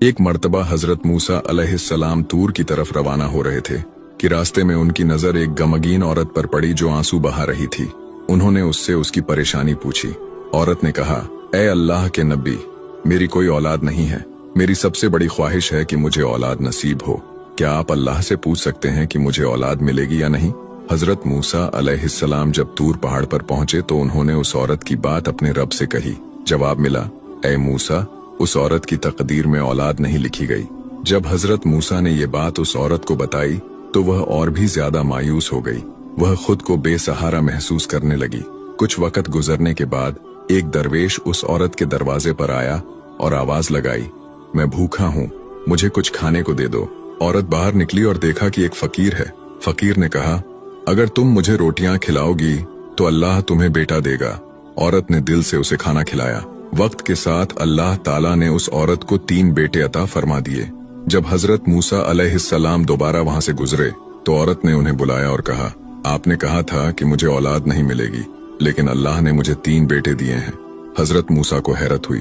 एक मर्तबा हजरत मूसा अलैहिस्सलाम तूर की तरफ रवाना हो रहे थे कि रास्ते में उनकी नजर एक गमगीन औरत पर पड़ी जो आंसू बहा रही थी। उन्होंने उससे उसकी परेशानी पूछी। औरत ने कहा, ए अल्लाह के नबी, मेरी कोई औलाद नहीं है। मेरी सबसे बड़ी ख्वाहिश है कि मुझे औलाद नसीब हो। क्या आप अल्लाह से पूछ सकते हैं कि मुझे औलाद मिलेगी या नहीं? हजरत मूसा अलैहिस्सलाम जब तूर पहाड़ पर पहुंचे तो उन्होंने उस औरत की बात अपने रब से कही। जवाब मिला, ए मूसा, उस औरत की तकदीर में औलाद नहीं लिखी गई। जब हजरत मूसा ने ये बात उस औरत को बताई तो वह और भी ज्यादा मायूस हो गई। वह खुद को बेसहारा महसूस करने लगी। कुछ वक्त गुजरने के बाद एक दरवेश उस औरत के दरवाजे पर आया और आवाज लगाई, मैं भूखा हूँ, मुझे कुछ खाने को दे दो। औरत बाहर निकली और देखा कि एक फकीर है। फकीर ने कहा, अगर तुम मुझे रोटियां खिलाओगी तो अल्लाह तुम्हें बेटा देगा। औरत ने दिल से उसे खाना खिलाया। वक्त के साथ अल्लाह ताला ने उस औरत को 3 बेटे अता फरमा दिए। जब हजरत मूसा अलैहिस्सलाम दोबारा वहां से गुजरे तो औरत ने उन्हें बुलाया और कहा, आपने कहा था कि मुझे औलाद नहीं मिलेगी, लेकिन अल्लाह ने मुझे 3 बेटे दिए हैं। हजरत मूसा को हैरत हुई।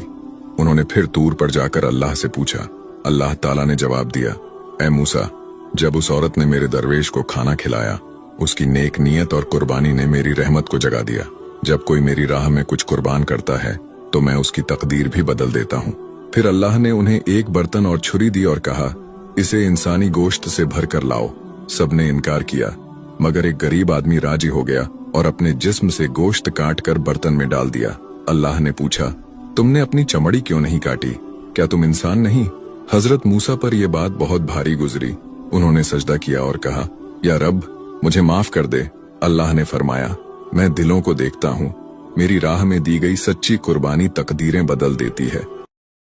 उन्होंने फिर तूर पर जाकर अल्लाह से पूछा। अल्लाह ताला ने जवाब दिया, ए मूसा, जब उस औरत ने मेरे दरवेश को खाना खिलाया, उसकी नेक नीयत और कुर्बानी ने मेरी रहमत को जगा दिया। जब कोई मेरी राह में कुछ कुर्बान करता है तो मैं उसकी तकदीर भी बदल देता हूँ। फिर अल्लाह ने उन्हें एक बर्तन और छुरी दी और कहा, इसे इंसानी गोश्त से भर कर लाओ। सबने इनकार किया, मगर एक गरीब आदमी राजी हो गया और अपने जिस्म से गोश्त काट कर बर्तन में डाल दिया। अल्लाह ने पूछा, तुमने अपनी चमड़ी क्यों नहीं काटी? क्या तुम इंसान नहीं? हजरत मूसा पर यह बात बहुत भारी गुजरी। उन्होंने सजदा किया और कहा, या रब, मुझे माफ कर दे। अल्लाह ने फरमाया, मैं दिलों को देखता हूँ। मेरी राह में दी गई सच्ची कुर्बानी तकदीरें बदल देती है।